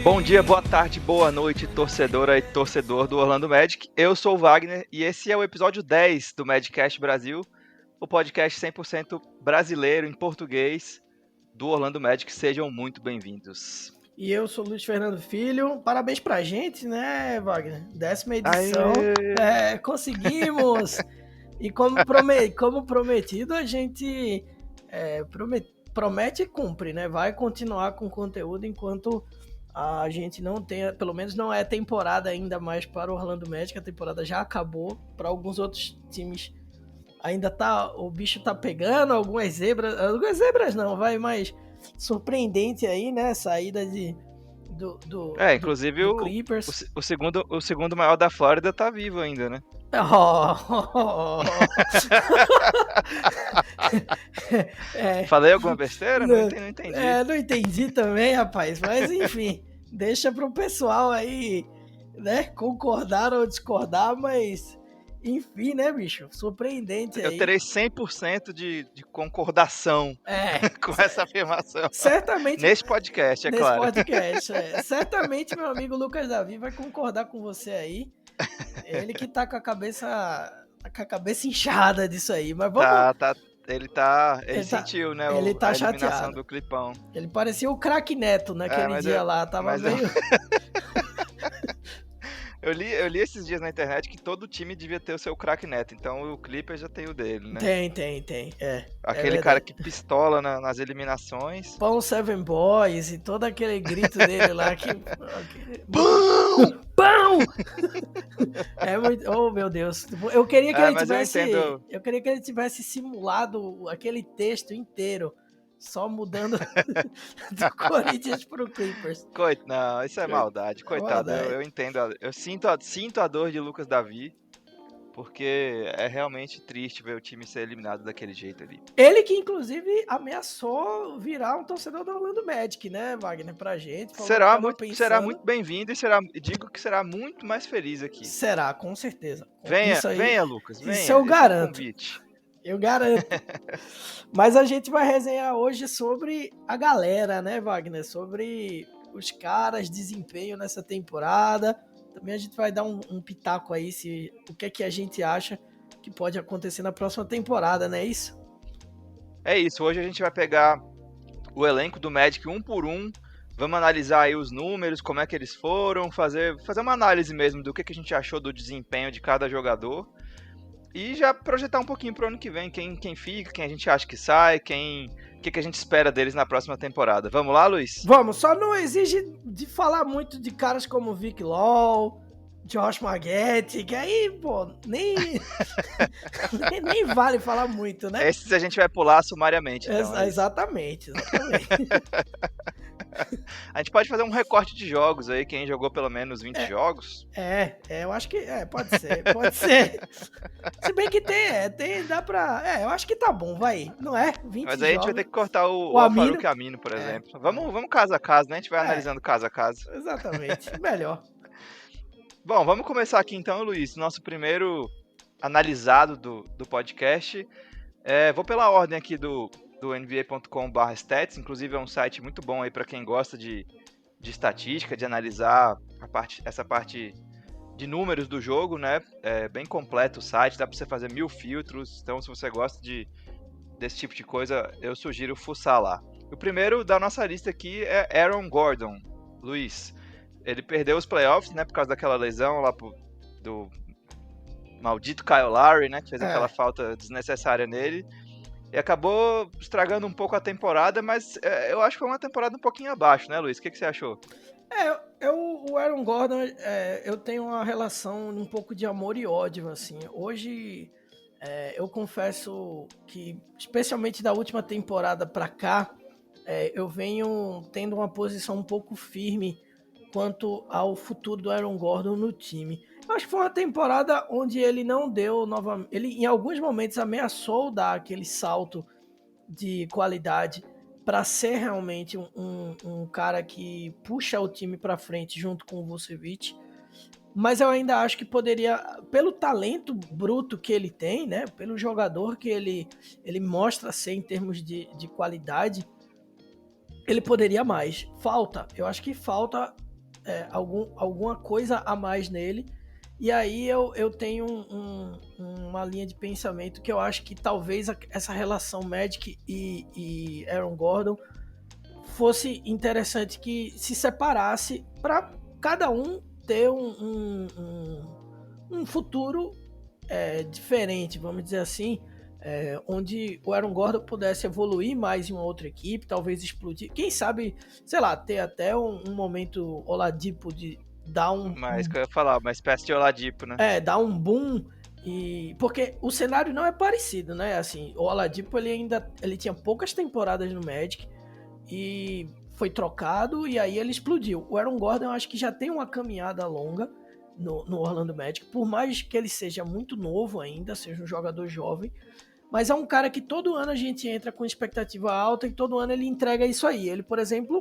Bom dia, boa tarde, boa noite, torcedora e torcedor do Orlando Magic. Eu sou o Wagner e esse é o episódio 10 do Madcast Brasil, o podcast 100% brasileiro em português do Orlando Magic. Sejam muito bem-vindos. E eu sou o Luiz Fernando Filho. Parabéns pra gente, né, Wagner? 10ª edição. Conseguimos! E como prometido, a gente promete e cumpre, né? Vai continuar com conteúdo enquanto a gente não tenha, pelo menos não é temporada ainda mais para o Orlando Magic. A temporada já acabou. Para alguns outros times ainda o bicho tá pegando, algumas zebras não, mas surpreendente aí, né? Saída do Inclusive do Clippers. O segundo maior da Flórida tá vivo ainda, né? Falei alguma besteira? Não entendi. Não entendi também, rapaz. Mas enfim, deixa pro pessoal aí, né, concordar ou discordar, mas enfim, né, bicho? Surpreendente aí. Eu terei 100% de concordação com essa afirmação. Certamente. Nesse podcast, claro. Nesse podcast, Certamente meu amigo Lucas Davi vai concordar com você aí. Ele que tá com a cabeça inchada disso aí. Mas vamos... Ele sentiu, né? Ele tá a eliminação chateado. Do Clipão. Ele parecia o craque Neto naquele dia lá. Tava meio... Eu li esses dias na internet que todo time devia ter o seu craque Neto, então o Clippers já tem o dele, né? Tem. Aquele cara que pistola nas eliminações. Pão Seven Boys e todo aquele grito dele lá que... Pão! É muito... Oh, meu Deus. Eu queria que ele tivesse simulado aquele texto inteiro, só mudando do Corinthians pro Clippers. Não, isso é maldade. Coitado, eu entendo. Eu sinto a dor de Lucas Davi, porque é realmente triste ver o time ser eliminado daquele jeito ali. Ele que, inclusive, ameaçou virar um torcedor do Orlando Magic, né, Wagner, pra gente. Será muito bem-vindo e digo que será muito mais feliz aqui. Será, com certeza. Venha, Lucas, venha. Isso eu garanto. É um convite. Eu garanto. Mas a gente vai resenhar hoje sobre a galera, né, Wagner? Sobre os caras, desempenho nessa temporada. Também a gente vai dar um pitaco aí, o que é que a gente acha que pode acontecer na próxima temporada, não é isso? É isso, hoje a gente vai pegar o elenco do Magic um por um, vamos analisar aí os números, como é que eles foram, fazer uma análise mesmo do que a gente achou do desempenho de cada jogador. E já projetar um pouquinho pro ano que vem, quem fica, quem a gente acha que sai, o que a gente espera deles na próxima temporada. Vamos lá, Luiz? Vamos, só não exige de falar muito de caras como Vic Law, Josh Maggetti, que aí, pô, nem vale falar muito, né? Esses a gente vai pular sumariamente, então. Exatamente. A gente pode fazer um recorte de jogos aí, quem jogou pelo menos 20 jogos. Eu acho que pode ser. Se bem que dá pra... eu acho que tá bom, vai, não é? 20 Mas aí jogos. A gente vai ter que cortar o Al-Farouq Amino, por exemplo. Vamos caso a caso, né? A gente vai analisando caso a caso. Exatamente, melhor. Bom, vamos começar aqui então, Luiz, nosso primeiro analisado do podcast. Vou pela ordem aqui do nba.com/stats, inclusive é um site muito bom aí para quem gosta de estatística, de analisar essa parte de números do jogo, né? É bem completo o site, dá para você fazer 1000 filtros, então se você gosta desse tipo de coisa, eu sugiro fuçar lá. O primeiro da nossa lista aqui é Aaron Gordon. Luiz, ele perdeu os playoffs, né, por causa daquela lesão lá do maldito Kyle Lowry, né, que fez aquela falta desnecessária nele. E acabou estragando um pouco a temporada, mas eu acho que foi uma temporada um pouquinho abaixo, né, Luiz? O que você achou? O Aaron Gordon, eu tenho uma relação um pouco de amor e ódio, assim. Hoje, eu confesso que, especialmente da última temporada pra cá, eu venho tendo uma posição um pouco firme quanto ao futuro do Aaron Gordon no time. Eu acho que foi uma temporada onde ele não deu novamente... Ele, em alguns momentos, ameaçou dar aquele salto de qualidade para ser realmente um cara que puxa o time para frente junto com o Vucevic. Mas eu ainda acho que poderia, pelo talento bruto que ele tem, né, pelo jogador que ele mostra ser em termos de qualidade, ele poderia mais. Eu acho que falta alguma coisa a mais nele. E aí eu tenho uma linha de pensamento que eu acho que talvez essa relação Magic e Aaron Gordon fosse interessante que se separasse para cada um ter um futuro diferente, vamos dizer assim, onde o Aaron Gordon pudesse evoluir mais em uma outra equipe, talvez explodir, quem sabe, sei lá, ter até um momento Oladipo de dar Mas que eu ia falar, uma espécie de Oladipo, né? dar um boom. Porque o cenário não é parecido, né? Assim, o Oladipo ele tinha poucas temporadas no Magic e foi trocado e aí ele explodiu. O Aaron Gordon eu acho que já tem uma caminhada longa no Orlando Magic, por mais que ele seja muito novo ainda, seja um jogador jovem, mas é um cara que todo ano a gente entra com expectativa alta e todo ano ele entrega isso aí. Ele, por exemplo,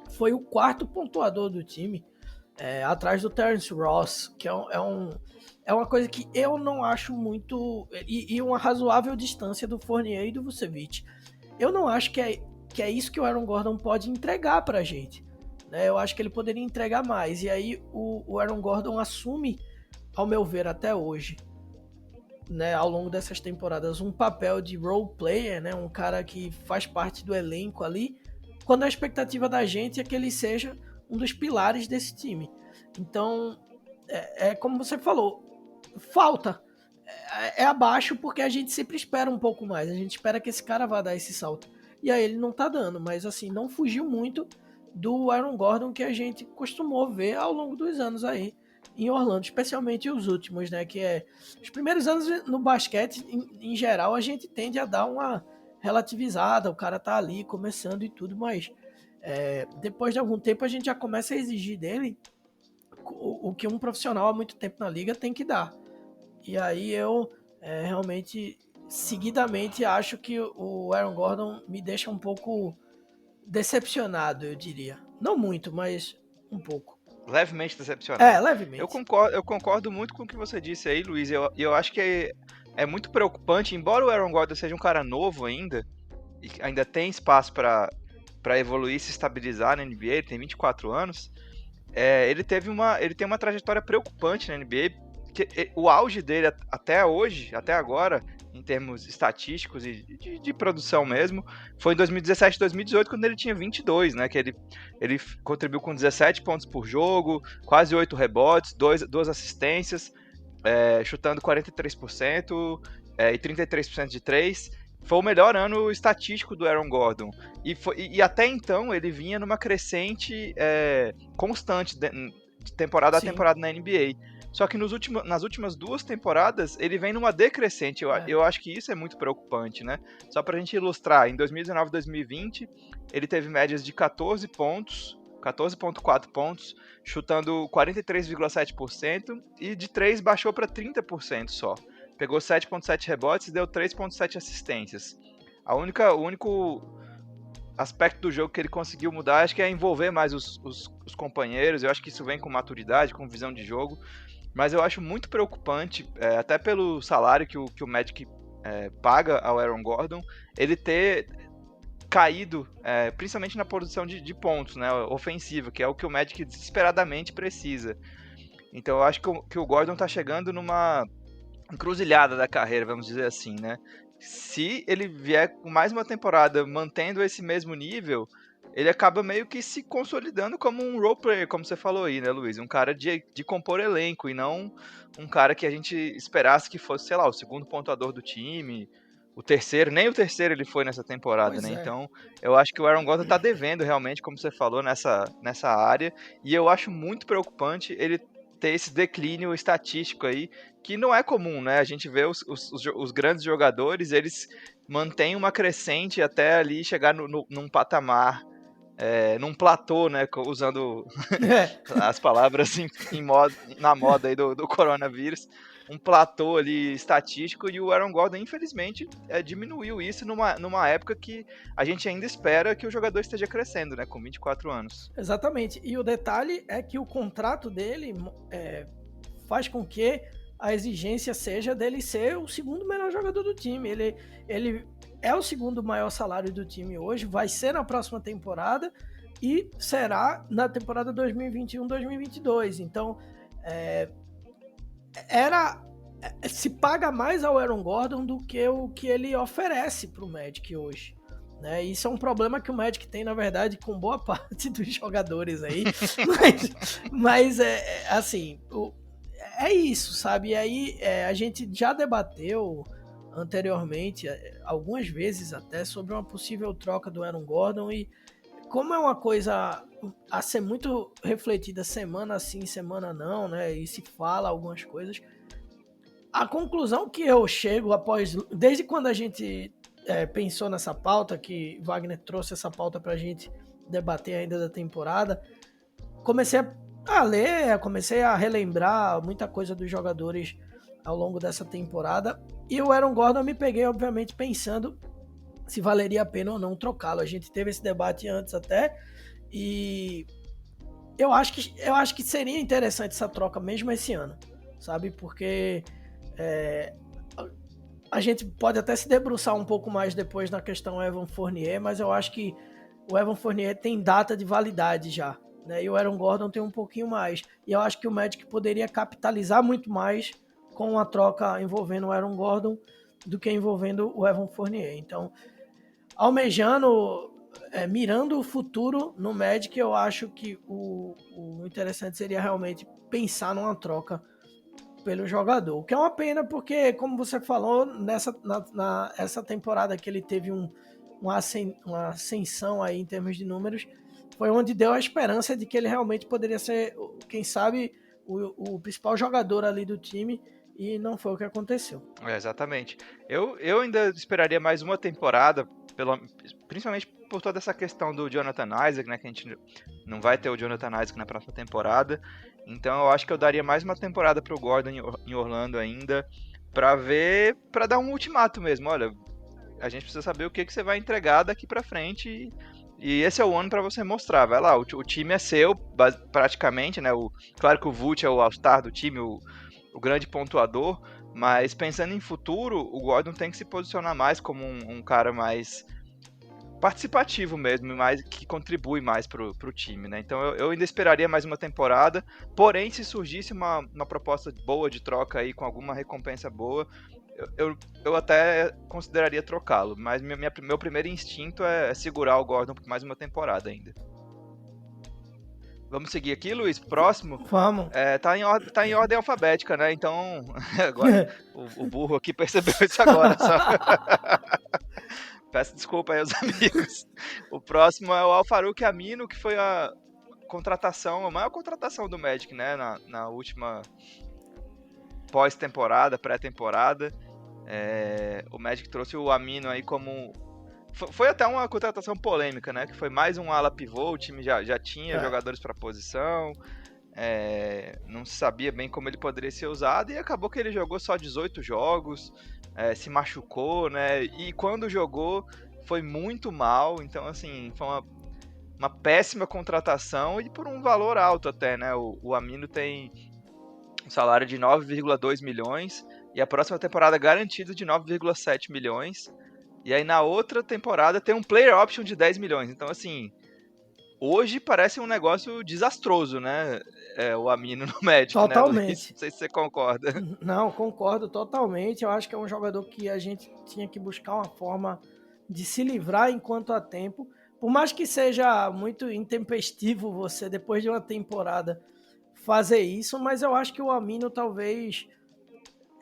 foi o 4º pontuador do time, atrás do Terence Ross, que é uma coisa que eu não acho muito... E uma razoável distância do Fournier e do Vucevic. Eu não acho que é isso que o Aaron Gordon pode entregar pra gente. Né? Eu acho que ele poderia entregar mais. E aí o Aaron Gordon assume, ao meu ver, até hoje, né, ao longo dessas temporadas, um papel de role player, né, um cara que faz parte do elenco ali, quando a expectativa da gente é que ele seja um dos pilares desse time. Então, como você falou, falta. É abaixo porque a gente sempre espera um pouco mais. A gente espera que esse cara vá dar esse salto. E aí ele não tá dando, mas assim, não fugiu muito do Aaron Gordon que a gente costumou ver ao longo dos anos aí em Orlando, especialmente os últimos, né? Que os primeiros anos no basquete, em geral, a gente tende a dar uma relativizada, o cara tá ali começando e tudo, mas depois de algum tempo a gente já começa a exigir dele o que um profissional há muito tempo na liga tem que dar. E aí eu realmente, seguidamente, acho que o Aaron Gordon me deixa um pouco decepcionado, eu diria. Não muito, mas um pouco. Levemente decepcionado. Levemente. Eu concordo muito com o que você disse aí, Luiz. Eu acho que é muito preocupante, embora o Aaron Gordon seja um cara novo ainda, e ainda tem espaço para evoluir e se estabilizar na NBA, ele tem 24 anos, ele tem uma trajetória preocupante na NBA. O auge dele até hoje, até agora, em termos estatísticos e de produção mesmo, foi em 2017 e 2018, quando ele tinha 22, né? Que ele contribuiu com 17 pontos por jogo, quase 8 rebotes, 2 assistências, chutando 43% e 33% de 3. Foi o melhor ano estatístico do Aaron Gordon. E até então ele vinha numa crescente constante de temporada a temporada na NBA. Só que nas últimas 2 temporadas, ele vem numa decrescente. Eu acho que isso é muito preocupante, né? Só pra gente ilustrar, em 2019 e 2020, ele teve médias de 14 pontos, 14,4 pontos, chutando 43,7%, e de 3 baixou para 30% só. Pegou 7,7 rebotes e deu 3,7 assistências. O único aspecto do jogo que ele conseguiu mudar, acho que é envolver mais os companheiros. Eu acho que isso vem com maturidade, com visão de jogo. Mas eu acho muito preocupante, até pelo salário que o Magic paga ao Aaron Gordon, ele ter caído, principalmente na produção de pontos, né, ofensiva, que é o que o Magic desesperadamente precisa. Então eu acho que o Gordon tá chegando numa encruzilhada da carreira, vamos dizer assim, né? Se ele vier com mais uma temporada mantendo esse mesmo nível, ele acaba meio que se consolidando como um role player, como você falou aí, né, Luiz? Um cara de compor elenco e não um cara que a gente esperasse que fosse, sei lá, o segundo pontuador do time, o terceiro, nem o terceiro ele foi nessa temporada, né? Então, eu acho que o Aaron Gordon tá devendo realmente, como você falou, nessa área, e eu acho muito preocupante ele ter esse declínio estatístico aí, que não é comum, né? A gente vê os grandes jogadores, eles mantêm uma crescente até ali chegar num patamar, num platô, né? Usando as palavras na moda aí do coronavírus. Um platô ali estatístico, e o Aaron Gordon, infelizmente, diminuiu isso numa época que a gente ainda espera que o jogador esteja crescendo, né? Com 24 anos. Exatamente. E o detalhe é que o contrato dele faz com que a exigência seja dele ser o segundo melhor jogador do time. Ele é o segundo maior salário do time hoje, vai ser na próxima temporada, e será na temporada 2021-2022. Então, se paga mais ao Aaron Gordon do que o que ele oferece para o Magic hoje. Né? Isso é um problema que o Magic tem, na verdade, com boa parte dos jogadores aí. mas assim, é isso, sabe? E aí a gente já debateu anteriormente, algumas vezes até, sobre uma possível troca do Aaron Gordon, e como é uma coisa a ser muito refletida semana sim, semana não, né? E se fala algumas coisas. A conclusão que eu chego desde quando a gente pensou nessa pauta, que Wagner trouxe essa pauta pra gente debater ainda da temporada, comecei a ler, comecei a relembrar muita coisa dos jogadores ao longo dessa temporada, e o Aaron Gordon eu me peguei, obviamente, pensando se valeria a pena ou não trocá-lo. A gente teve esse debate antes até, e eu acho que seria interessante essa troca mesmo esse ano, sabe? Porque a gente pode até se debruçar um pouco mais depois na questão Evan Fournier, mas eu acho que o Evan Fournier tem data de validade já, né? E o Aaron Gordon tem um pouquinho mais. E eu acho que o Magic poderia capitalizar muito mais com uma troca envolvendo o Aaron Gordon do que envolvendo o Evan Fournier. Então, almejando, mirando o futuro no Magic, eu acho que o interessante seria realmente pensar numa troca pelo jogador. O que é uma pena porque, como você falou, essa temporada que ele teve uma ascensão aí em termos de números, foi onde deu a esperança de que ele realmente poderia ser, quem sabe, o principal jogador ali do time, e não foi o que aconteceu. Exatamente. Eu ainda esperaria mais uma temporada, principalmente por toda essa questão do Jonathan Isaac, né, que a gente não vai ter o Jonathan Isaac na próxima temporada. Então eu acho que eu daria mais uma temporada pro Gordon em Orlando ainda, para dar um ultimato mesmo. Olha, a gente precisa saber o que você vai entregar daqui pra frente, e esse é o ano para você mostrar. Vai lá, o time é seu, praticamente, né? Claro que o Vult é o All-Star do time, o grande pontuador, mas pensando em futuro, o Gordon tem que se posicionar mais como um cara mais participativo mesmo, mais que contribui mais pro time, né? Então eu ainda esperaria mais uma temporada, porém se surgisse uma proposta boa de troca aí com alguma recompensa boa, eu até consideraria trocá-lo, mas meu primeiro instinto é segurar o Gordon por mais uma temporada ainda. Vamos seguir aqui, Luiz? Próximo? Vamos. Tá em ordem alfabética, né? Então, agora o burro aqui percebeu isso agora. Só. Peço desculpa aí aos amigos. O próximo é o Al-Farouq Aminu, que foi a maior contratação do Magic, né? Na última pós-temporada, pré-temporada. O Magic trouxe o Aminu aí como... Foi até uma contratação polêmica, né? Que foi mais um ala pivô, o time já tinha jogadores para posição, não se sabia bem como ele poderia ser usado, e acabou que ele jogou só 18 jogos, se machucou, né? E quando jogou foi muito mal, então assim, foi uma péssima contratação e por um valor alto até, né? O Aminu tem um salário de 9,2 milhões e a próxima temporada garantida de 9,7 milhões. E aí na outra temporada tem um player option de 10 milhões. Então, assim, hoje parece um negócio desastroso, né? O Aminu no Magic, totalmente. Né, Luiz? Não sei se você concorda. Não, concordo totalmente. Eu acho que é um jogador que a gente tinha que buscar uma forma de se livrar enquanto há tempo. Por mais que seja muito intempestivo você, depois de uma temporada, fazer isso, mas eu acho que o Aminu talvez...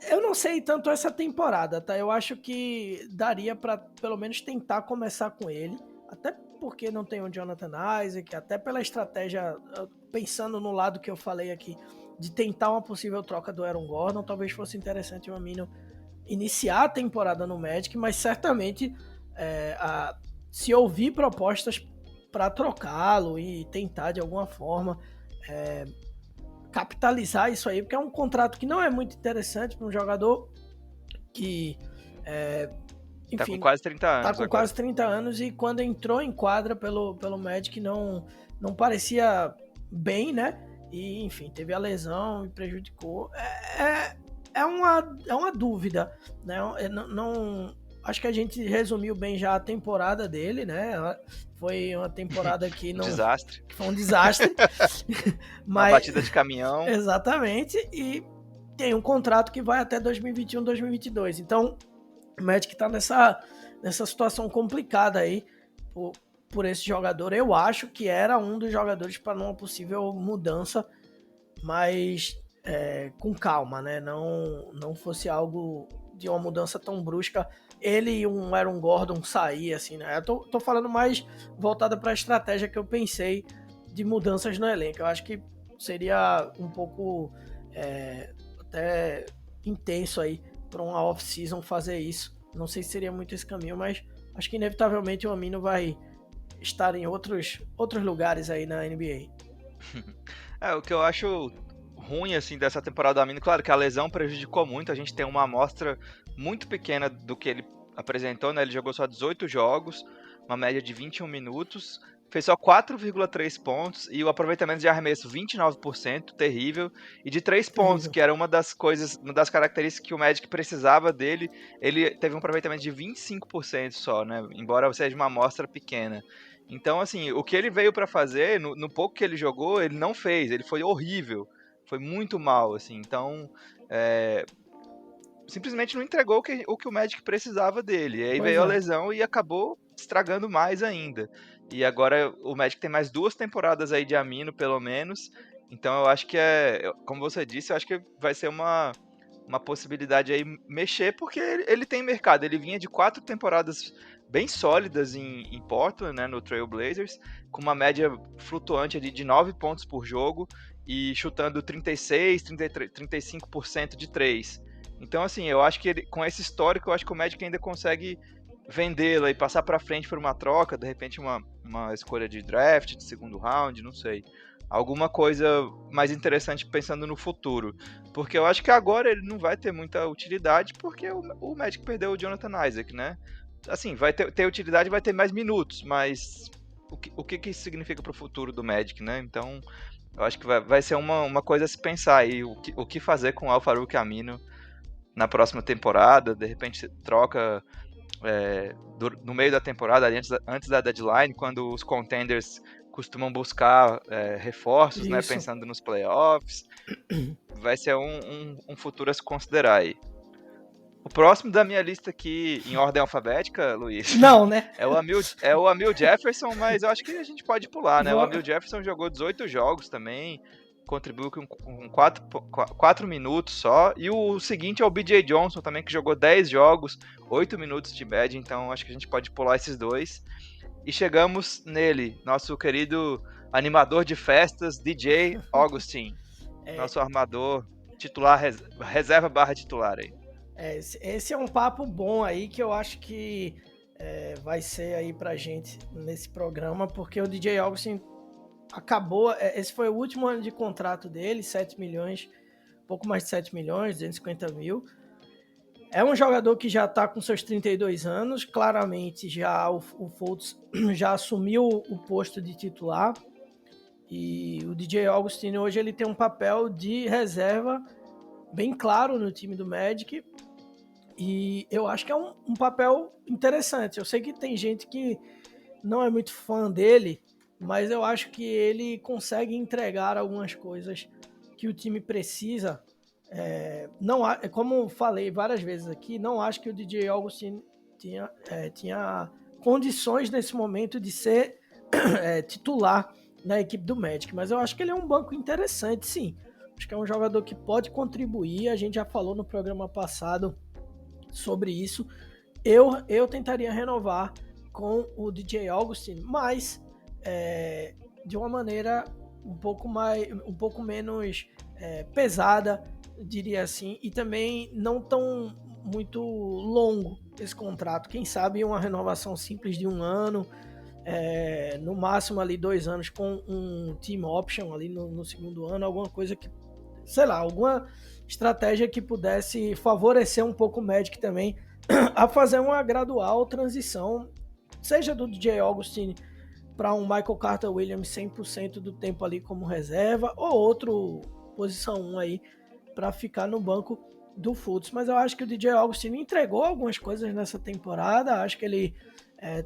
Eu não sei tanto essa temporada, tá? Eu acho que daria para pelo menos tentar começar com ele, até porque não tem o Jonathan Isaac, até pela estratégia, pensando no lado que eu falei aqui, de tentar uma possível troca do Aaron Gordon, talvez fosse interessante o Aminu iniciar a temporada no Magic, mas certamente se ouvir propostas para trocá-lo e tentar de alguma forma capitalizar isso aí, porque é um contrato que não é muito interessante para um jogador que, enfim, tá com quase 30 anos. Tá com quase 30 anos e quando entrou em quadra pelo Magic não parecia bem, né? E, enfim, teve a lesão e prejudicou. É uma dúvida, né? acho que a gente resumiu bem já a temporada dele, né? Foi uma temporada que não... Desastre. Que foi um desastre. Uma batida de caminhão. Exatamente, e tem um contrato que vai até 2021, 2022. Então, o Magic tá nessa situação complicada aí por esse jogador. Eu acho que era um dos jogadores para uma possível mudança, mas com calma, né? Não fosse algo de uma mudança tão brusca. Ele e um Aaron Gordon sair, assim, né? Eu tô falando mais voltada para a estratégia que eu pensei de mudanças no elenco. Eu acho que seria um pouco até intenso aí para uma off-season fazer isso. Não sei se seria muito esse caminho, mas acho que inevitavelmente o Amino vai estar em outros lugares aí na NBA. O que eu acho ruim, assim, dessa temporada do Amino, claro que a lesão prejudicou muito, a gente tem uma amostra muito pequena do que ele apresentou, né? Ele jogou só 18 jogos, uma média de 21 minutos, fez só 4,3 pontos e o aproveitamento de arremesso 29%, terrível, e de 3 pontos, que era uma das características que o Magic precisava dele, ele teve um aproveitamento de 25% só, né? Embora seja uma amostra pequena. Então, assim, o que ele veio para fazer, no pouco que ele jogou, ele não fez, ele foi horrível, foi muito mal, assim, então simplesmente não entregou o que o Magic precisava dele. E aí veio a lesão e acabou estragando mais ainda. E agora o Magic tem mais 2 temporadas aí de Amino, pelo menos. Então eu acho que como você disse, eu acho que vai ser uma possibilidade aí mexer, porque ele tem mercado. Ele vinha de 4 temporadas bem sólidas em Portland, né, no Trail Blazers, com uma média flutuante ali de 9 pontos por jogo e chutando 36, 33, 35% de 3. Então, assim, eu acho que com esse histórico, eu acho que o Magic ainda consegue vendê-la e passar para frente por uma troca, de repente uma escolha de draft, de segundo round, não sei. Alguma coisa mais interessante pensando no futuro. Porque eu acho que agora ele não vai ter muita utilidade, porque o Magic perdeu o Jonathan Isaac, né? Assim, vai ter utilidade, vai ter mais minutos, mas o que isso significa para o futuro do Magic, né? Então, eu acho que vai ser uma coisa a se pensar aí, o que fazer com o Al-Farouq Amino na próxima temporada, de repente troca no meio da temporada, antes da deadline, quando os contenders costumam buscar reforços, né, pensando nos playoffs. Vai ser um futuro a se considerar aí. O próximo da minha lista aqui, em ordem alfabética, Luiz... Não, né? É o Amil Jefferson, mas eu acho que a gente pode pular, né? O Amil Jefferson jogou 18 jogos também, contribuiu com 4 minutos só. E o seguinte é o BJ Johnson também, que jogou 10 jogos, 8 minutos de média. Então acho que a gente pode pular esses dois. E chegamos nele, nosso querido animador de festas, DJ Augustin. Nosso armador titular, reserva / titular aí. Esse é um papo bom aí que eu acho que vai ser aí pra gente nesse programa, porque o DJ Augustin acabou, esse foi o último ano de contrato dele, 7 milhões, pouco mais de 7 milhões, 250 mil. É um jogador que já está com seus 32 anos, claramente já o Fultz já assumiu o posto de titular, e o DJ Augustin hoje ele tem um papel de reserva bem claro no time do Magic, e eu acho que é um papel interessante. Eu sei que tem gente que não é muito fã dele, mas eu acho que ele consegue entregar algumas coisas que o time precisa. Não, como falei várias vezes aqui, não acho que o DJ Augustin tinha condições nesse momento de ser titular na equipe do Magic, mas eu acho que ele é um banco interessante, sim. Acho que é um jogador que pode contribuir. A gente já falou no programa passado sobre isso. Eu tentaria renovar com o DJ Augustin, mas de uma maneira um pouco menos pesada, diria assim, e também não tão muito longo esse contrato. Quem sabe uma renovação simples de 1 ano, no máximo ali 2 anos com um team option ali no segundo ano, alguma coisa que, sei lá, alguma estratégia que pudesse favorecer um pouco o Magic também a fazer uma gradual transição, seja do DJ Augustin para um Michael Carter Williams 100% do tempo ali como reserva, ou outro posição 1 aí para ficar no banco do Fultz, mas eu acho que o DJ Augustin entregou algumas coisas nessa temporada. Acho que ele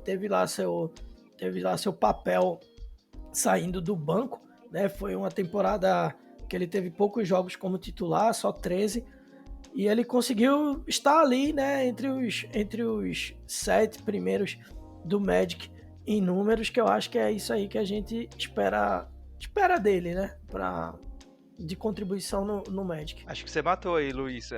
teve lá seu papel saindo do banco, né? Foi uma temporada que ele teve poucos jogos como titular, só 13, e ele conseguiu estar ali, né, entre os 7 primeiros do Magic em números, que eu acho que é isso aí que a gente espera dele, né, de contribuição no Magic. Acho que você matou aí, Luiz.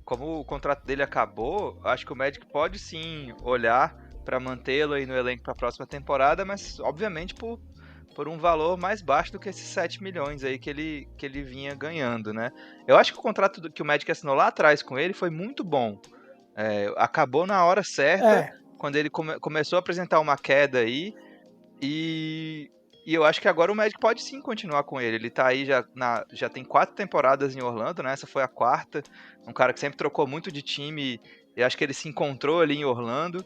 Como o contrato dele acabou, acho que o Magic pode sim olhar para mantê-lo aí no elenco para a próxima temporada, mas obviamente por um valor mais baixo do que esses 7 milhões aí que ele vinha ganhando, né? Eu acho que o contrato que o Magic assinou lá atrás com ele foi muito bom. Acabou na hora certa, quando ele começou a apresentar uma queda aí, e eu acho que agora o Magic pode sim continuar com ele. Ele tá aí já tem 4 temporadas em Orlando, né? Essa foi a 4ª. Um cara que sempre trocou muito de time, e acho que ele se encontrou ali em Orlando.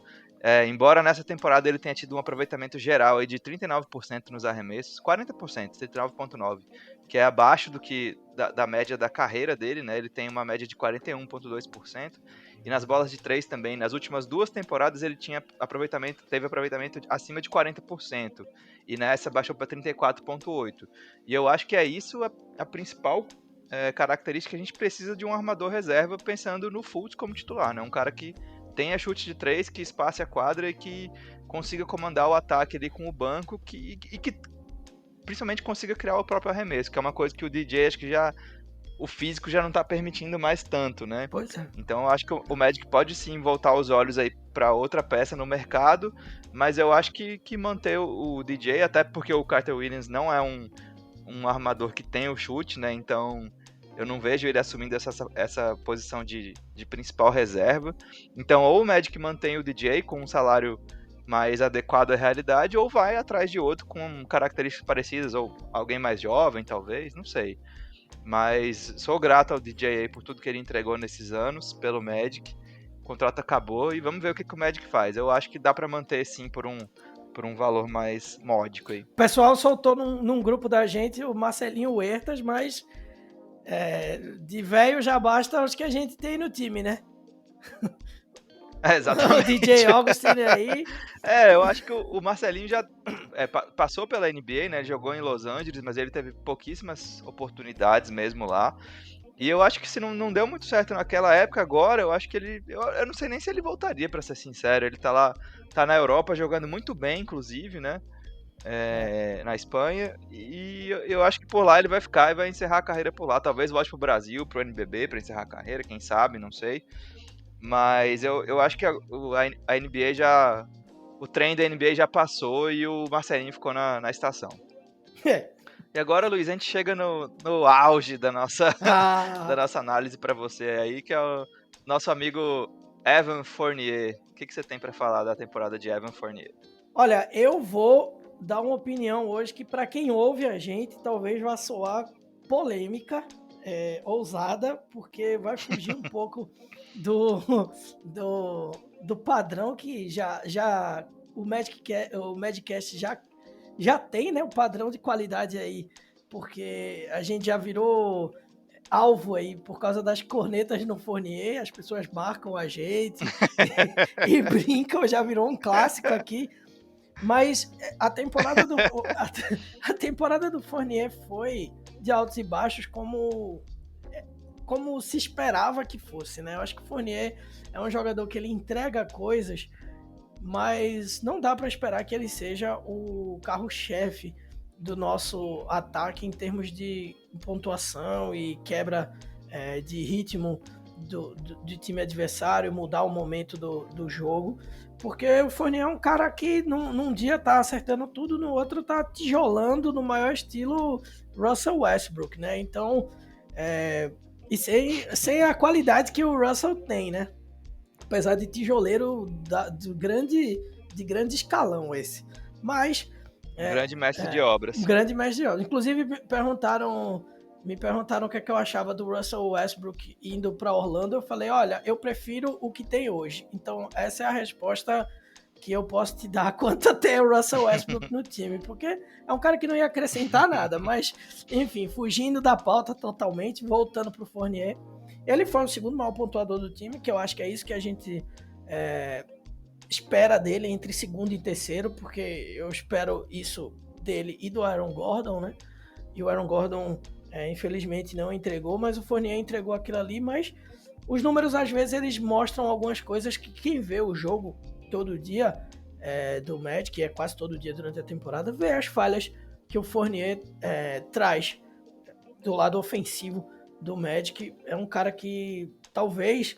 Embora nessa temporada ele tenha tido um aproveitamento geral aí de 39% nos arremessos, 40%, 39,9%, que é abaixo da média da carreira dele, né? Ele tem uma média de 41,2%, e nas bolas de 3 também, nas últimas 2 temporadas ele teve aproveitamento acima de 40%, e nessa baixou para 34,8%. E eu acho que é isso a principal característica que a gente precisa de um armador reserva, pensando no Fultz como titular, né? Um cara que tenha chute de 3, que espace a quadra e que consiga comandar o ataque ali com o banco e que principalmente consiga criar o próprio arremesso, que é uma coisa que o DJ acho que o físico já não tá permitindo mais tanto, né? Pois é. Então eu acho que o Magic pode sim voltar os olhos aí para outra peça no mercado, mas eu acho que manter o DJ, até porque o Carter Williams não é um armador que tem o chute, né? Então eu não vejo ele assumindo essa posição de principal reserva. Então, ou o Magic mantém o DJ com um salário mais adequado à realidade, ou vai atrás de outro com características parecidas, ou alguém mais jovem, talvez, não sei. Mas sou grato ao DJ aí por tudo que ele entregou nesses anos, pelo Magic. O contrato acabou e vamos ver o que o Magic faz. Eu acho que dá para manter, sim, por um valor mais módico aí. O pessoal soltou num grupo da gente o Marcelinho Huertas, mas de velho já basta os que a gente tem no time, né? Exatamente. O DJ Augustin aí. Eu acho que o Marcelinho já passou pela NBA, né? Ele jogou em Los Angeles, mas ele teve pouquíssimas oportunidades mesmo lá. E eu acho que se não deu muito certo naquela época, agora, eu acho que ele... Eu não sei nem se ele voltaria, pra ser sincero. Ele tá lá, tá na Europa jogando muito bem, inclusive, né? Na Espanha, e eu acho que por lá ele vai ficar e vai encerrar a carreira por lá. Talvez volte pro Brasil, pro NBB, pra encerrar a carreira, quem sabe, não sei. Mas eu acho que a NBA já... O trem da NBA já passou e o Marcelinho ficou na estação. E agora, Luiz, a gente chega no auge da nossa análise para você aí, que é o nosso amigo Evan Fournier. O que você tem para falar da temporada de Evan Fournier? Olha, eu vou dar uma opinião hoje que para quem ouve a gente talvez vá soar polêmica, ousada, porque vai fugir um pouco do padrão que já o Magicast já tem, né, o padrão de qualidade aí, porque a gente já virou alvo aí por causa das cornetas no Fournier, as pessoas marcam a gente e brincam, já virou um clássico aqui. Mas a temporada do Fournier foi de altos e baixos como se esperava que fosse, né? Eu acho que o Fournier é um jogador que ele entrega coisas, mas não dá para esperar que ele seja o carro-chefe do nosso ataque em termos de pontuação e quebra de ritmo de time adversário, mudar o momento do jogo, porque o Fournier é um cara que num dia tá acertando tudo, no outro tá tijolando no maior estilo Russell Westbrook, né? Então, e sem a qualidade que o Russell tem, né? Apesar de tijoleiro de grande escalão esse. Mas... grande mestre de obras. Um grande mestre de obras. Inclusive, me perguntaram o que é que eu achava do Russell Westbrook indo para Orlando. Eu falei, olha, eu prefiro o que tem hoje. Então, essa é a resposta que eu posso te dar quanto a ter o Russell Westbrook no time. Porque é um cara que não ia acrescentar nada. Mas, enfim, fugindo da pauta totalmente, voltando pro Fournier. Ele foi o segundo maior pontuador do time, que eu acho que é isso que a gente espera dele entre segundo e terceiro, porque eu espero isso dele e do Aaron Gordon, né? E o Aaron Gordon, infelizmente, não entregou, mas o Fournier entregou aquilo ali, mas os números, às vezes, eles mostram algumas coisas que quem vê o jogo todo dia do Magic, que é quase todo dia durante a temporada, vê as falhas que o Fournier traz do lado ofensivo do Magic. É um cara que talvez,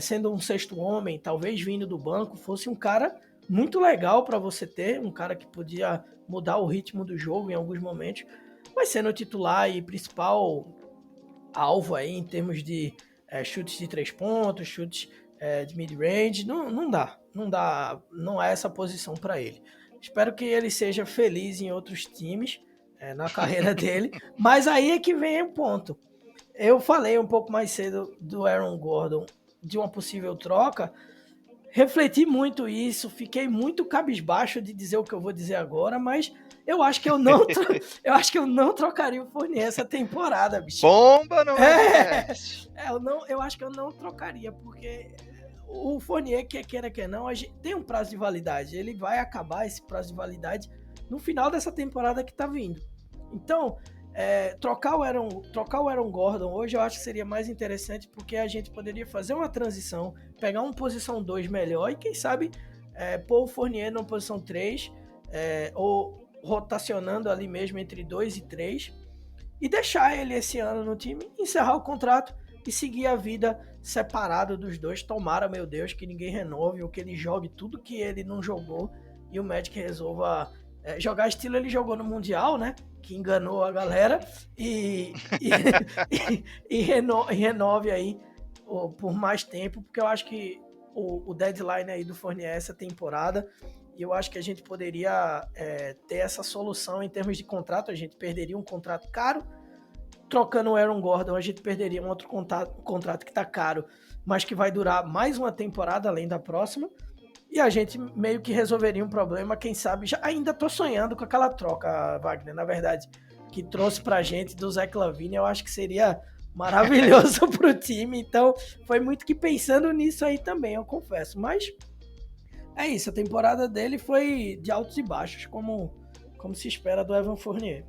sendo um sexto homem, talvez vindo do banco, fosse um cara muito legal para você ter, um cara que podia mudar o ritmo do jogo em alguns momentos, mas sendo titular e principal alvo aí em termos de chutes de 3 pontos, chutes de mid-range, não é essa posição para ele. Espero que ele seja feliz em outros times na carreira dele, mas aí é que vem o ponto. Eu falei um pouco mais cedo do Aaron Gordon, de uma possível troca, refleti muito isso, fiquei muito cabisbaixo de dizer o que eu vou dizer agora, mas eu acho que eu não trocaria o Fournier essa temporada, bicho. Bomba no podcast! Eu acho que eu não trocaria, porque o Fournier, queira que não, a gente tem um prazo de validade. Ele vai acabar esse prazo de validade no final dessa temporada que tá vindo. Então, trocar o Aaron Gordon hoje eu acho que seria mais interessante, porque a gente poderia fazer uma transição, pegar uma posição 2 melhor e quem sabe pôr o Fournier numa posição 3, ou rotacionando ali mesmo entre 2 e 3 e deixar ele esse ano no time, encerrar o contrato e seguir a vida separado dos dois. Tomara, meu Deus, que ninguém renove ou que ele jogue tudo que ele não jogou e o Magic resolva jogar estilo ele jogou no Mundial, né? Que enganou a galera e renove aí por mais tempo, porque eu acho que o deadline aí do Fournier essa temporada, e eu acho que a gente poderia ter essa solução em termos de contrato. A gente perderia um contrato caro, trocando o Aaron Gordon a gente perderia um outro contrato que tá caro, mas que vai durar mais uma temporada além da próxima, e a gente meio que resolveria um problema, quem sabe, ainda tô sonhando com aquela troca, Wagner, na verdade, que trouxe pra gente do Zach LaVine. Eu acho que seria maravilhoso pro time, então foi muito que pensando nisso aí também, eu confesso, mas é isso, a temporada dele foi de altos e baixos, como se espera do Evan Fournier.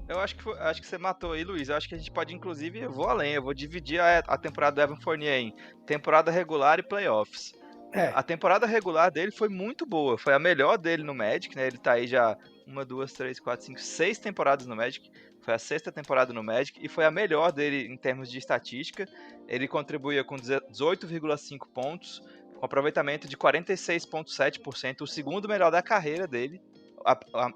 Eu acho que você matou aí, Luiz. Eu acho que a gente pode, inclusive, eu vou além. Eu vou dividir a temporada do Evan Fournier em temporada regular e playoffs. A temporada regular dele foi muito boa. Foi a melhor dele no Magic, né? Ele tá aí já 1, 2, 3, 4, 5, 6 temporadas no Magic. Foi a 6ª temporada no Magic e foi a melhor dele em termos de estatística. Ele contribuía com 18,5 pontos, com aproveitamento de 46,7%, o segundo melhor da carreira dele.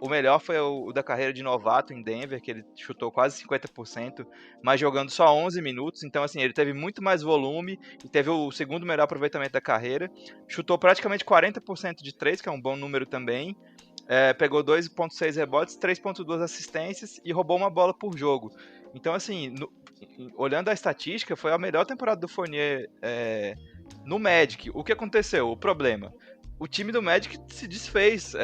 O melhor foi o da carreira de novato em Denver, que ele chutou quase 50%, mas jogando só 11 minutos. Então, assim, ele teve muito mais volume e teve o segundo melhor aproveitamento da carreira. Chutou praticamente 40% de 3, que é um bom número também. Pegou 2,6 rebotes, 3,2 assistências e roubou uma bola por jogo. Então, assim, olhando a estatística, foi a melhor temporada do Fournier no Magic. O que aconteceu? O problema: o time do Magic se desfez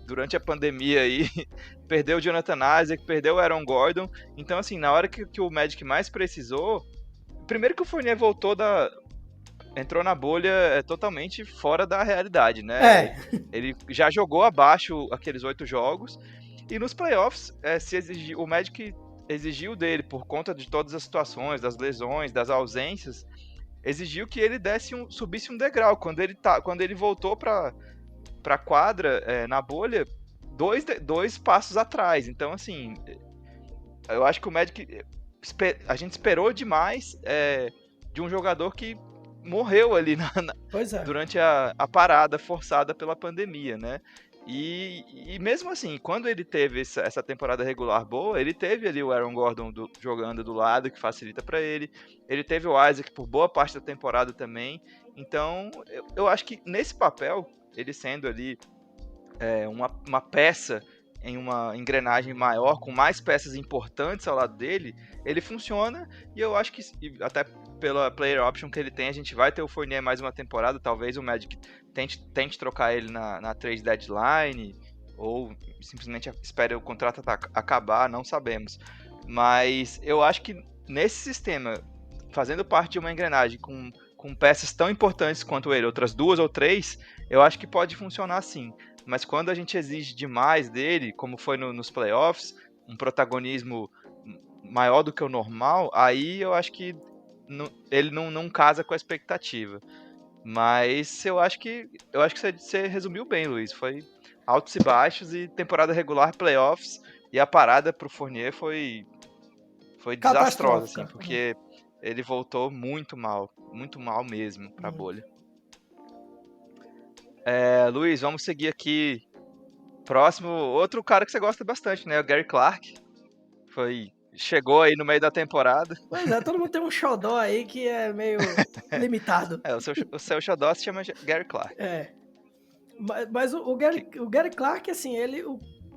durante a pandemia aí, perdeu o Jonathan Isaac, perdeu o Aaron Gordon. Então, assim, na hora que o Magic mais precisou, primeiro que o Fournier entrou na bolha totalmente fora da realidade, né? Ele já jogou abaixo aqueles 8 jogos, e nos playoffs, o Magic exigiu dele, por conta de todas as situações, das lesões, das ausências, exigiu que ele subisse um degrau. Quando ele voltou pra quadra, na bolha, dois passos atrás. Então, assim, eu acho que o Magic, a gente esperou demais de um jogador que morreu ali durante a parada forçada pela pandemia, né? E mesmo assim, quando ele teve essa temporada regular boa, ele teve ali o Aaron Gordon jogando do lado, que facilita para ele. Ele teve o Isaac por boa parte da temporada também. Então, eu acho que nesse papel, ele sendo ali uma peça em uma engrenagem maior, com mais peças importantes ao lado dele, ele funciona. E eu acho que, até pela player option que ele tem, a gente vai ter o Fournier mais uma temporada. Talvez o Magic tente trocar ele na trade deadline, ou simplesmente espere o contrato acabar, não sabemos. Mas eu acho que nesse sistema, fazendo parte de uma engrenagem com peças tão importantes quanto ele, outras 2 ou 3, eu acho que pode funcionar sim. Mas quando a gente exige demais dele, como foi nos playoffs, um protagonismo maior do que o normal, aí eu acho que ele não casa com a expectativa. Mas eu acho que você resumiu bem, Luiz. Foi altos e baixos e temporada regular, playoffs, e a parada pro Fournier foi desastrosa, assim, porque ele voltou muito mal mesmo pra bolha. Luiz, vamos seguir aqui. Próximo, outro cara que você gosta bastante, né? O Gary Clark. Chegou aí no meio da temporada. Pois é, todo mundo tem um xodó aí que é meio limitado. O seu xodó se chama Gary Clark. Mas o Gary Clark, assim,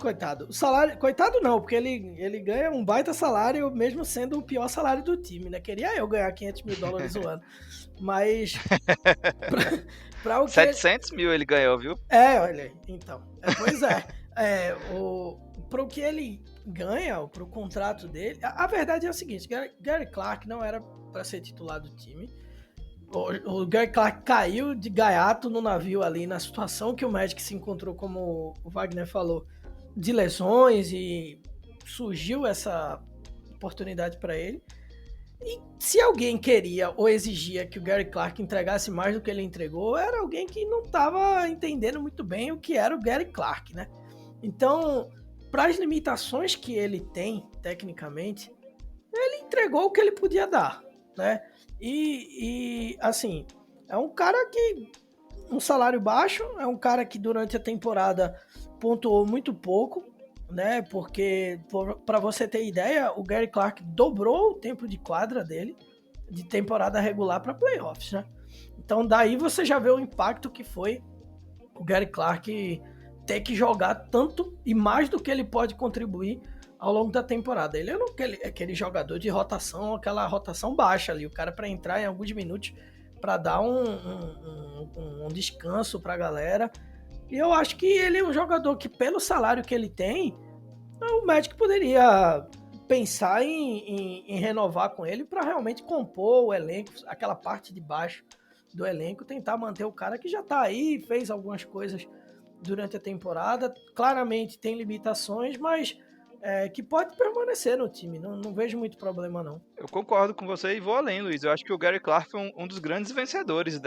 coitado. O salário. Coitado não, porque ele ganha um baita salário, mesmo sendo o pior salário do time, né? Queria eu ganhar $500 mil o ano. Mas. pra o que 700 mil ele ganhou, viu? Olha aí. Então. Pois é. Pro que ele ganha, pro contrato dele. A verdade é o seguinte: Gary Clark não era para ser titular do time. O Gary Clark caiu de gaiato no navio ali, na situação que o Magic se encontrou, como o Wagner falou, de lesões, e surgiu essa oportunidade para ele. E se alguém queria ou exigia que o Gary Clark entregasse mais do que ele entregou, era alguém que não estava entendendo muito bem o que era o Gary Clark, né? Então, para as limitações que ele tem, tecnicamente, ele entregou o que ele podia dar, né? E assim, é um cara que um salário baixo, é um cara que durante a temporada pontuou muito pouco, né? Porque, para você ter ideia, o Gary Clark dobrou o tempo de quadra dele de temporada regular para playoffs, né? Então daí você já vê o impacto que foi o Gary Clark ter que jogar tanto e mais do que ele pode contribuir ao longo da temporada. Ele é aquele jogador de rotação, aquela rotação baixa ali, o cara para entrar em alguns minutos para dar um descanso para a galera. E eu acho que ele é um jogador que, pelo salário que ele tem, o Magic poderia pensar em renovar com ele para realmente compor o elenco, aquela parte de baixo do elenco, tentar manter o cara que já tá aí, fez algumas coisas durante a temporada, claramente tem limitações, mas que pode permanecer no time, não vejo muito problema não. Eu concordo com você e vou além, Luiz. Eu acho que o Gary Clark foi um dos grandes vencedores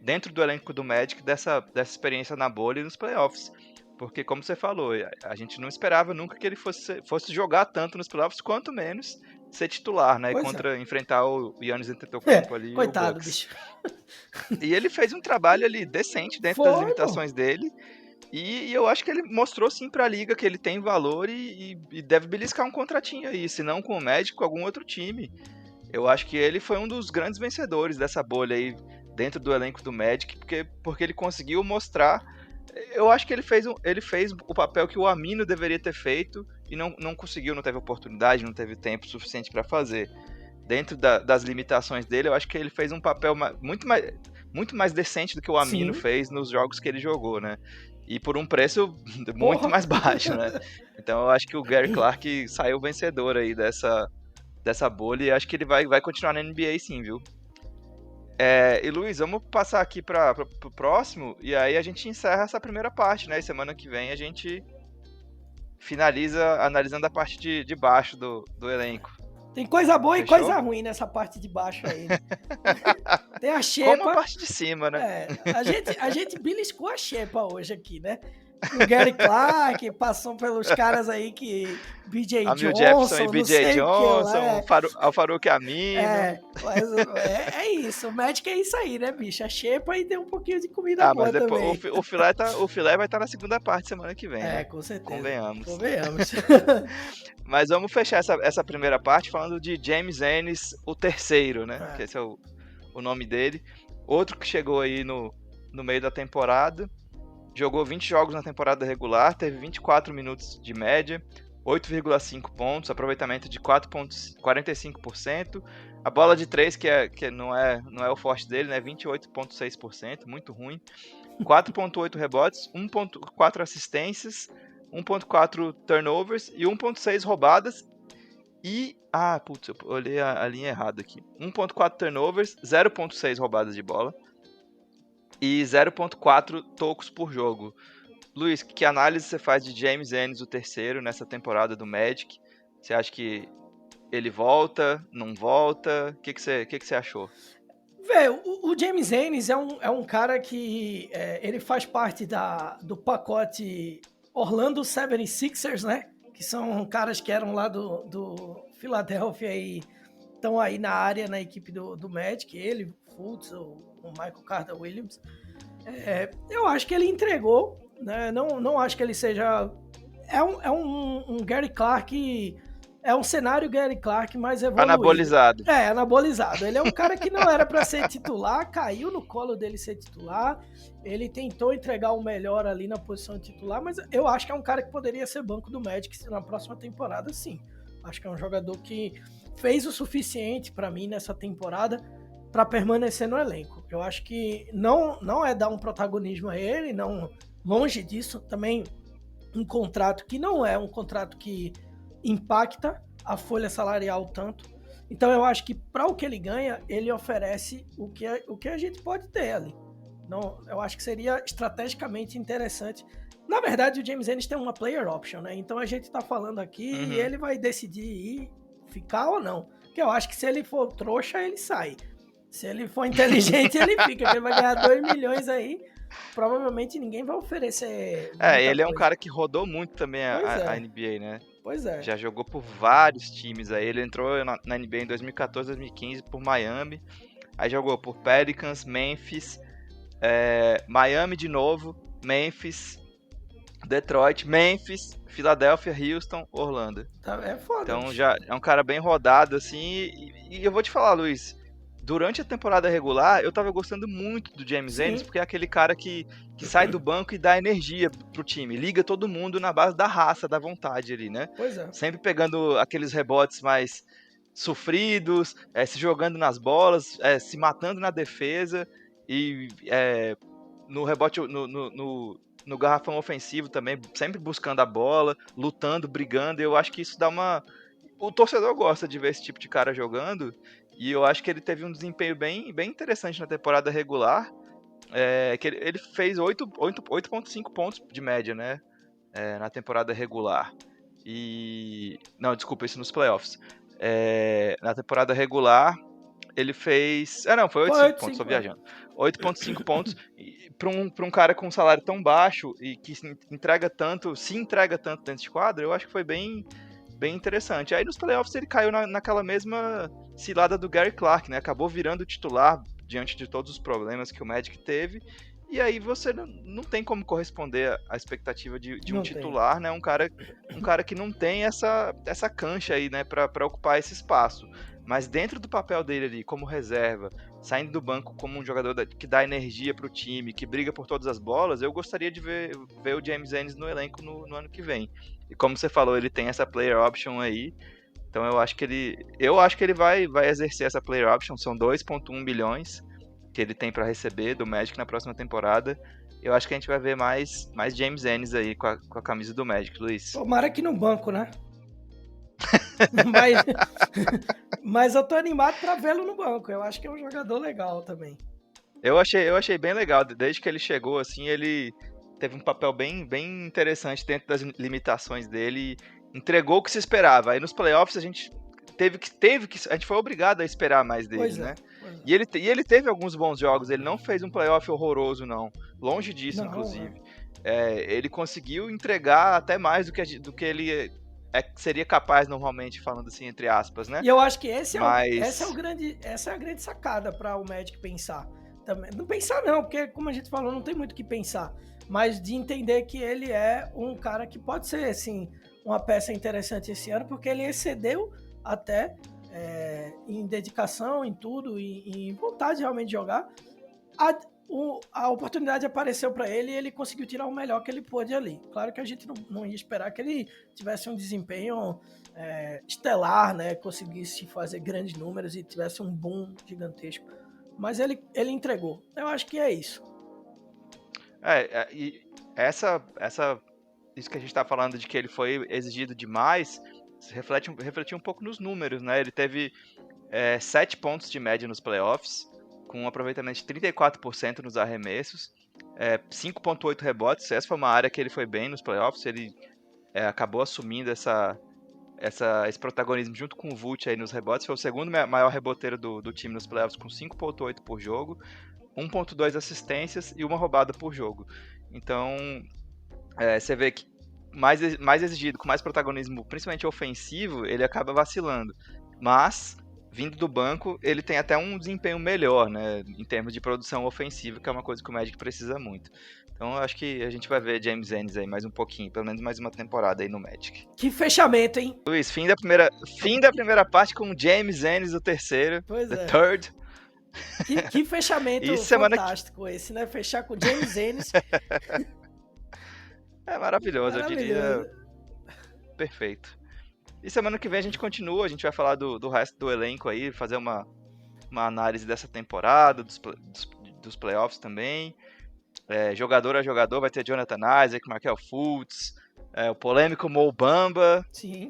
dentro do elenco do Magic, dessa experiência na bolha e nos playoffs. Porque, como você falou, a gente não esperava nunca que ele fosse jogar tanto nos playoffs, quanto menos ser titular, né? Enfrentar o Giannis Antetokounmpo ali. Coitado, o Bucks. Bicho. E ele fez um trabalho ali decente dentro das limitações dele. E eu acho que ele mostrou sim pra liga que ele tem valor e deve beliscar um contratinho aí, se não com o Magic, com algum outro time. Eu acho que ele foi um dos grandes vencedores dessa bolha aí dentro do elenco do Magic, porque ele conseguiu mostrar. Eu acho que ele fez o papel que o Amino deveria ter feito e não conseguiu, não teve oportunidade, não teve tempo suficiente para fazer. Dentro das limitações dele, eu acho que ele fez um papel muito mais decente do que o Amino fez nos jogos que ele jogou, né? E por um preço muito mais baixo, né? Então eu acho que o Gary Clark saiu vencedor aí dessa bolha e acho que ele vai continuar na NBA sim, viu? E Luiz, vamos passar aqui pro próximo e aí a gente encerra essa primeira parte, né? E semana que vem a gente finaliza analisando a parte de baixo do elenco. Tem coisa boa Fechou? E coisa ruim nessa parte de baixo aí. Né? Tem a xepa. Como a parte de cima, né? A gente beliscou a xepa hoje aqui, né? O Gary Clark passou pelos caras aí que BJ Amil Johnson, Jefferson e BJ Johnson, o Farouk Amino. Mas é isso, o Magic é isso aí, né, bicho? A xepa e tem um pouquinho de comida boa mas também. O filé vai estar na segunda parte semana que vem, né? Com certeza. Convenhamos. Mas vamos fechar essa primeira parte falando de James Ennis, o terceiro, né? Que esse é o nome dele. Outro que chegou aí no meio da temporada. Jogou 20 jogos na temporada regular, teve 24 minutos de média, 8,5 pontos, aproveitamento de 4,45%. A bola de 3, que não é o forte dele, né? 28,6%, muito ruim. 4,8 rebotes, 1,4 assistências, 1,4 turnovers e 1,6 roubadas. Putz, eu olhei a linha errada aqui. 1.4 turnovers, 0.6 roubadas de bola e 0.4 tocos por jogo. Luiz, que análise você faz de James Ennis, o terceiro, nessa temporada do Magic? Você acha que ele volta, não volta? O que você achou? Velho, o James Ennis é um cara que ele faz parte do pacote Orlando 76ers, né? Que são caras que eram lá do Philadelphia e estão aí na área, na equipe do Magic. Ele, Fultz, o Michael Carter Williams. Eu acho que ele entregou, né? Não acho que ele seja... É um Gary Clark... É um cenário Gary Clark mais evoluído. Anabolizado. Anabolizado. Ele é um cara que não era para ser titular, caiu no colo dele ser titular. Ele tentou entregar o melhor ali na posição de titular, mas eu acho que é um cara que poderia ser banco do Magic na próxima temporada, sim. Acho que é um jogador que fez o suficiente para mim nessa temporada para permanecer no elenco. Eu acho que não é dar um protagonismo a ele, não, longe disso. Também um contrato que não é um contrato que impacta a folha salarial tanto. Então eu acho que para o que ele ganha, ele oferece o que a gente pode ter ali. Não, eu acho que seria estrategicamente interessante. Na verdade, o James Ennis tem uma player option, né? Então a gente tá falando aqui e ele vai decidir ir, ficar ou não. Porque eu acho que se ele for trouxa, ele sai. Se ele for inteligente, ele fica. Porque ele vai ganhar 2 milhões aí. Provavelmente ninguém vai oferecer. Ele é um cara que rodou muito também a NBA, né? Pois é. Já jogou por vários times aí. Ele entrou na NBA em 2014, 2015 por Miami. Aí jogou por Pelicans, Memphis, Miami de novo, Memphis, Detroit, Memphis, Philadelphia, Houston, Orlando. É foda. Então já é um cara bem rodado, assim. E eu vou te falar, Luiz, durante a temporada regular, eu tava gostando muito do James Ennis, porque é aquele cara que sai do banco e dá energia pro time. Liga todo mundo na base da raça, da vontade ali, né? Pois é. Sempre pegando aqueles rebotes mais sofridos, se jogando nas bolas, se matando na defesa e no rebote, no garrafão ofensivo também, sempre buscando a bola, lutando, brigando. Eu acho que isso dá uma... O torcedor gosta de ver esse tipo de cara jogando, e eu acho que ele teve um desempenho bem interessante na temporada regular, que ele fez 8.5 pontos de média, né, na temporada regular. Não, desculpa, isso nos playoffs. Na temporada regular, ele fez... foi 8.5 pontos, tô viajando. 8.5 pontos para um cara com um salário tão baixo e que se entrega tanto dentro de quadra, eu acho que foi bem interessante. Aí nos playoffs ele caiu naquela mesma cilada do Gary Clark, né? Acabou virando titular diante de todos os problemas que o Magic teve. E aí você não tem como corresponder à expectativa de um titular, né? Um cara que não tem essa cancha aí, né? Para ocupar esse espaço. Mas dentro do papel dele ali, como reserva, saindo do banco como um jogador que dá energia pro time, que briga por todas as bolas, eu gostaria de ver o James Ennis no elenco no ano que vem. E como você falou, ele tem essa player option aí, então eu acho que ele vai exercer essa player option, são 2.1 milhões que ele tem para receber do Magic na próxima temporada. Eu acho que a gente vai ver mais James Ennis aí com a camisa do Magic, Luiz. Tomara que no banco, né? mas eu tô animado pra vê-lo no banco. Eu acho que é um jogador legal também. Eu achei bem legal. Desde que ele chegou, assim, ele teve um papel bem interessante dentro das limitações dele. Entregou o que se esperava. Aí nos playoffs a gente a gente foi obrigado a esperar mais dele, né? E ele teve alguns bons jogos. Ele não fez um playoff horroroso, não. Longe disso, inclusive. Ele conseguiu entregar até mais do que ele seria capaz normalmente, falando assim, entre aspas, né? E eu acho que essa é a grande sacada para o Magic pensar. Também. Não pensar não, porque como a gente falou, não tem muito o que pensar. Mas de entender que ele é um cara que pode ser, assim, uma peça interessante esse ano, porque ele excedeu até em dedicação, em tudo, em vontade realmente de jogar. A oportunidade apareceu para ele e ele conseguiu tirar o melhor que ele pôde ali. Claro que a gente não ia esperar que ele tivesse um desempenho estelar, né? Conseguisse fazer grandes números e tivesse um boom gigantesco. Mas ele entregou. Eu acho que é isso. E isso que a gente tá falando de que ele foi exigido demais, refletir um pouco nos números, né? Ele teve 7 pontos de média nos playoffs, com um aproveitamento de 34% nos arremessos, 5,8 rebotes. Essa foi uma área que ele foi bem nos playoffs. Ele acabou assumindo esse protagonismo junto com o Vult aí nos rebotes. Foi o segundo maior reboteiro do time nos playoffs, com 5,8 por jogo, 1,2 assistências e uma roubada por jogo. Então, você vê que mais exigido, com mais protagonismo, principalmente ofensivo, ele acaba vacilando. Mas, vindo do banco, ele tem até um desempenho melhor, né, em termos de produção ofensiva, que é uma coisa que o Magic precisa muito. Então, eu acho que a gente vai ver James Ennis aí mais um pouquinho, pelo menos mais uma temporada aí no Magic. Que fechamento, hein? Luiz, fim da primeira parte com James Ennis, o terceiro, pois the third. Que fechamento fantástico esse, né? Fechar com James Ennis. É maravilhoso, eu diria. Perfeito. E semana que vem a gente continua, a gente vai falar do resto do elenco aí, fazer uma análise dessa temporada, dos playoffs também. Jogador a jogador, vai ter Jonathan Isaac, Markelle Fultz, o polêmico Mo Bamba,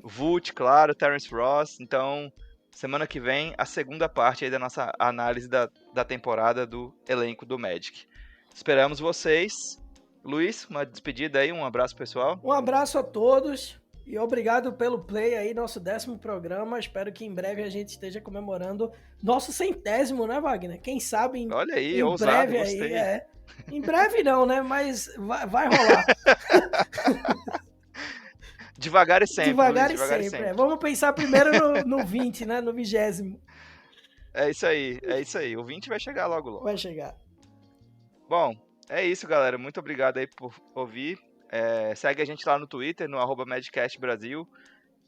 Vult, claro, Terrence Ross. Então, semana que vem, a segunda parte aí da nossa análise da temporada do elenco do Magic. Esperamos vocês. Luiz, uma despedida aí, um abraço pessoal. Um abraço a todos e obrigado pelo play aí, nosso 10º programa. Espero que em breve a gente esteja comemorando nosso 100º, né, Wagner? Quem sabe Olha aí, em ousado, breve gostei. aí, Em breve não, né? Mas vai rolar. Devagar e sempre. Devagar e sempre. Vamos pensar primeiro no 20, né? No 20º. É isso aí. O 20 vai chegar logo. Vai chegar. Bom, é isso, galera. Muito obrigado aí por ouvir. Segue a gente lá no Twitter, no @MagicCastBrasil.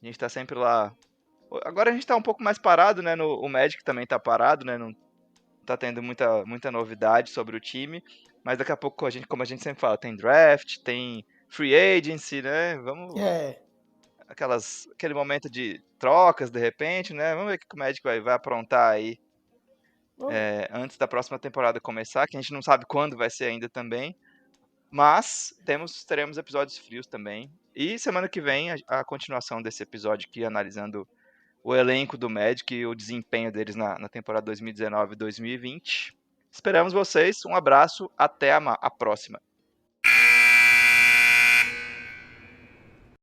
A gente tá sempre lá. Agora a gente tá um pouco mais parado, né? O Magic também tá parado, né? Não tá tendo muita novidade sobre o time. Mas daqui a pouco, como a gente sempre fala, tem draft, tem free agency, né? Vamos... Aquele momento de trocas, de repente, né? Vamos ver o que o Magic vai aprontar aí antes da próxima temporada começar, que a gente não sabe quando vai ser ainda também. Mas teremos episódios frios também. E semana que vem, a continuação desse episódio aqui, analisando o elenco do Magic e o desempenho deles na temporada 2019 e 2020. Esperamos vocês. Um abraço. Até a próxima.